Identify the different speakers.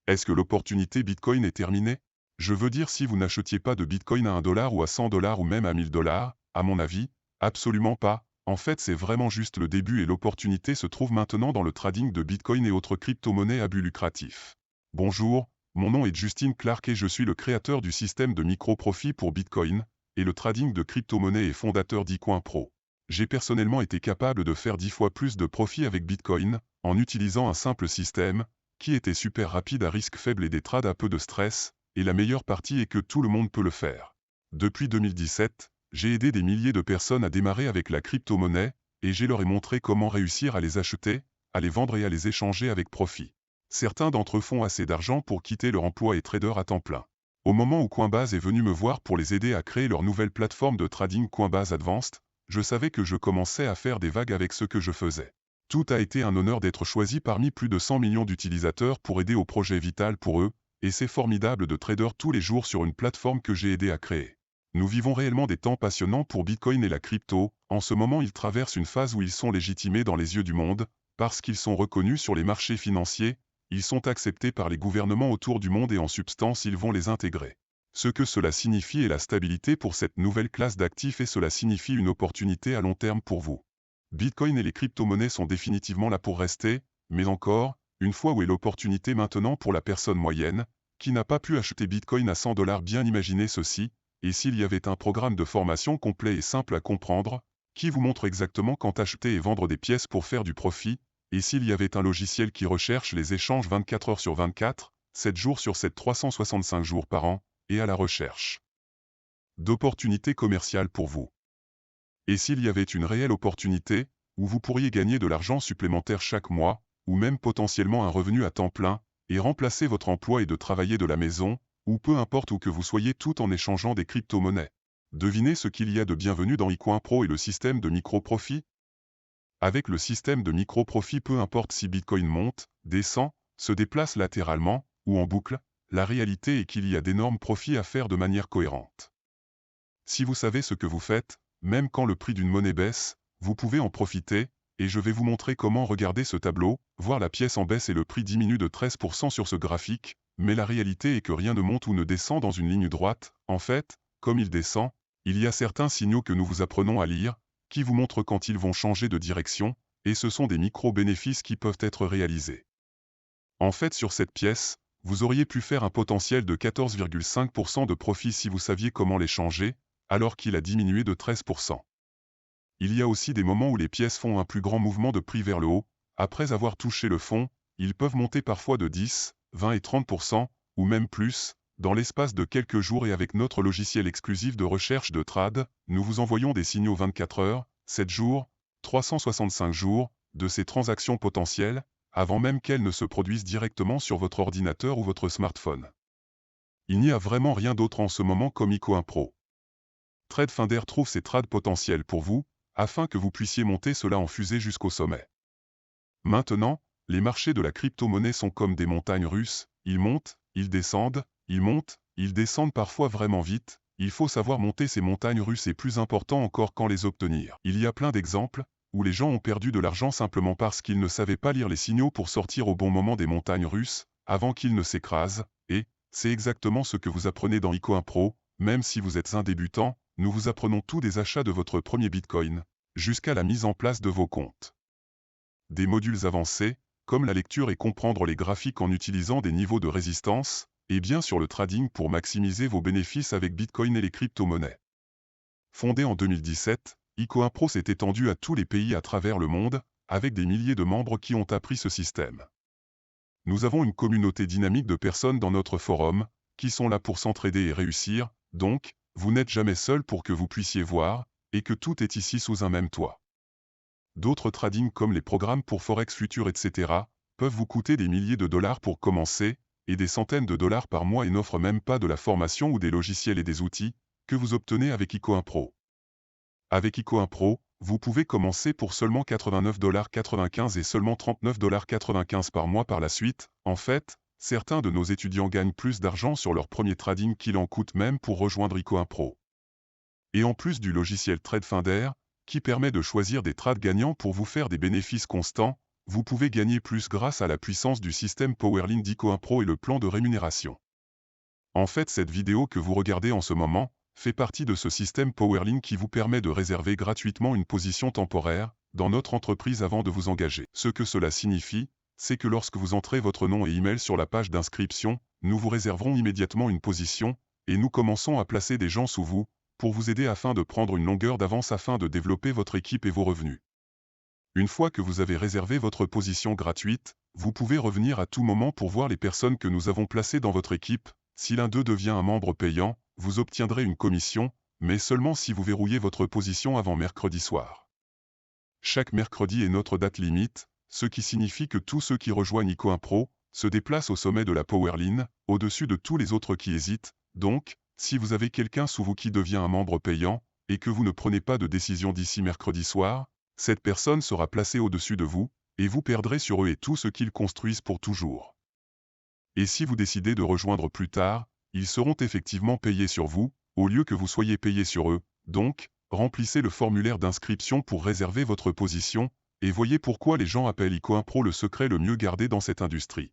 Speaker 1: Est-ce que l'opportunité Bitcoin est terminée? Je veux dire, si vous n'achetiez pas de Bitcoin à 1 dollar ou à 100 dollars ou même à 1000 dollars, à mon avis, absolument pas. En fait, c'est vraiment juste le début et l'opportunité se trouve maintenant dans le trading de Bitcoin et autres crypto-monnaies à but lucratif. Bonjour, mon nom est Justin Clark et je suis le créateur du système de micro-profit pour Bitcoin et le trading de crypto-monnaies et fondateur d'Icoin Pro. J'ai personnellement été capable de faire 10 fois plus de profit avec Bitcoin en utilisant un simple système qui était super rapide à risque faible et des trades à peu de stress, et la meilleure partie est que tout le monde peut le faire. Depuis 2017, j'ai aidé des milliers de personnes à démarrer avec la crypto-monnaie, et je leur ai montré comment réussir à les acheter, à les vendre et à les échanger avec profit. Certains d'entre eux font assez d'argent pour quitter leur emploi et trader à temps plein. Au moment où Coinbase est venu me voir pour les aider à créer leur nouvelle plateforme de trading Coinbase Advanced, je savais que je commençais à faire des vagues avec ce que je faisais. Tout a été un honneur d'être choisi parmi plus de 100 millions d'utilisateurs pour aider au projet vital pour eux, et c'est formidable de trader tous les jours sur une plateforme que j'ai aidé à créer. Nous vivons réellement des temps passionnants pour Bitcoin et la crypto. En ce moment, ils traversent une phase où ils sont légitimés dans les yeux du monde, parce qu'ils sont reconnus sur les marchés financiers, ils sont acceptés par les gouvernements autour du monde et en substance ils vont les intégrer. Ce que cela signifie est la stabilité pour cette nouvelle classe d'actifs et cela signifie une opportunité à long terme pour vous. Bitcoin et les crypto-monnaies sont définitivement là pour rester, mais encore, une fois où est l'opportunité maintenant pour la personne moyenne, qui n'a pas pu acheter Bitcoin à 100 dollars, bien imaginer ceci, et s'il y avait un programme de formation complet et simple à comprendre, qui vous montre exactement quand acheter et vendre des pièces pour faire du profit, et s'il y avait un logiciel qui recherche les échanges 24 heures sur 24, 7 jours sur 7, 365 jours par an, et à la recherche d'opportunités commerciales pour vous. Et s'il y avait une réelle opportunité, où vous pourriez gagner de l'argent supplémentaire chaque mois, ou même potentiellement un revenu à temps plein, et remplacer votre emploi et de travailler de la maison, ou peu importe où que vous soyez tout en échangeant des crypto-monnaies. Devinez ce qu'il y a de bienvenu dans Icoin Pro et le système de micro-profit? Avec le système de micro-profit, peu importe si Bitcoin monte, descend, se déplace latéralement, ou en boucle, la réalité est qu'il y a d'énormes profits à faire de manière cohérente. Si vous savez ce que vous faites, même quand le prix d'une monnaie baisse, vous pouvez en profiter, et je vais vous montrer comment. Regarder ce tableau, voir la pièce en baisse et le prix diminue de 13% sur ce graphique, mais la réalité est que rien ne monte ou ne descend dans une ligne droite. En fait, comme il descend, il y a certains signaux que nous vous apprenons à lire, qui vous montrent quand ils vont changer de direction, et ce sont des micro-bénéfices qui peuvent être réalisés. En fait, sur cette pièce, vous auriez pu faire un potentiel de 14,5% de profit si vous saviez comment les changer, alors qu'il a diminué de 13%. Il y a aussi des moments où les pièces font un plus grand mouvement de prix vers le haut. Après avoir touché le fond, ils peuvent monter parfois de 10, 20 et 30%, ou même plus, dans l'espace de quelques jours. Et avec notre logiciel exclusif de recherche de trade, nous vous envoyons des signaux 24 heures, 7 jours, 365 jours, de ces transactions potentielles, avant même qu'elles ne se produisent directement sur votre ordinateur ou votre smartphone. Il n'y a vraiment rien d'autre en ce moment comme Icoin Pro. TradeFinder trouve ces trades potentiels pour vous, afin que vous puissiez monter cela en fusée jusqu'au sommet. Maintenant, les marchés de la crypto-monnaie sont comme des montagnes russes, ils montent, ils descendent, ils montent, ils descendent parfois vraiment vite. Il faut savoir monter ces montagnes russes et plus important encore quand les obtenir. Il y a plein d'exemples où les gens ont perdu de l'argent simplement parce qu'ils ne savaient pas lire les signaux pour sortir au bon moment des montagnes russes, avant qu'ils ne s'écrasent, et c'est exactement ce que vous apprenez dans Icoin Pro. Même si vous êtes un débutant, nous vous apprenons tout des achats de votre premier Bitcoin, jusqu'à la mise en place de vos comptes. Des modules avancés, comme la lecture et comprendre les graphiques en utilisant des niveaux de résistance, et bien sûr le trading pour maximiser vos bénéfices avec Bitcoin et les crypto-monnaies. Fondé en 2017, Icoin Pro s'est étendu à tous les pays à travers le monde, avec des milliers de membres qui ont appris ce système. Nous avons une communauté dynamique de personnes dans notre forum, qui sont là pour s'entraider et réussir, donc, vous n'êtes jamais seul pour que vous puissiez voir, et que tout est ici sous un même toit. D'autres trading comme les programmes pour Forex Future etc. peuvent vous coûter des milliers de dollars pour commencer, et des centaines de dollars par mois et n'offrent même pas de la formation ou des logiciels et des outils, que vous obtenez avec Icoin Pro. Avec Icoin Pro, vous pouvez commencer pour seulement 89,95 $ et seulement 39,95 $ par mois par la suite. En fait, certains de nos étudiants gagnent plus d'argent sur leur premier trading qu'il en coûte même pour rejoindre Icoin Pro. Et en plus du logiciel TradeFinder, qui permet de choisir des trades gagnants pour vous faire des bénéfices constants, vous pouvez gagner plus grâce à la puissance du système Powerline d'Ico1 Pro et le plan de rémunération. En fait, cette vidéo que vous regardez en ce moment fait partie de ce système Powerline qui vous permet de réserver gratuitement une position temporaire dans notre entreprise avant de vous engager. Ce que cela signifie, c'est que lorsque vous entrez votre nom et email sur la page d'inscription, nous vous réserverons immédiatement une position, et nous commençons à placer des gens sous vous, pour vous aider afin de prendre une longueur d'avance afin de développer votre équipe et vos revenus. Une fois que vous avez réservé votre position gratuite, vous pouvez revenir à tout moment pour voir les personnes que nous avons placées dans votre équipe. Si l'un d'eux devient un membre payant, vous obtiendrez une commission, mais seulement si vous verrouillez votre position avant mercredi soir. Chaque mercredi est notre date limite, ce qui signifie que tous ceux qui rejoignent Ico1 Pro se déplacent au sommet de la Powerline, au-dessus de tous les autres qui hésitent. Donc, si vous avez quelqu'un sous vous qui devient un membre payant, et que vous ne prenez pas de décision d'ici mercredi soir, cette personne sera placée au-dessus de vous, et vous perdrez sur eux et tout ce qu'ils construisent pour toujours. Et si vous décidez de rejoindre plus tard, ils seront effectivement payés sur vous, au lieu que vous soyez payé sur eux. Donc, remplissez le formulaire d'inscription pour réserver votre position, et voyez pourquoi les gens appellent Ico1 Pro le secret le mieux gardé dans cette industrie.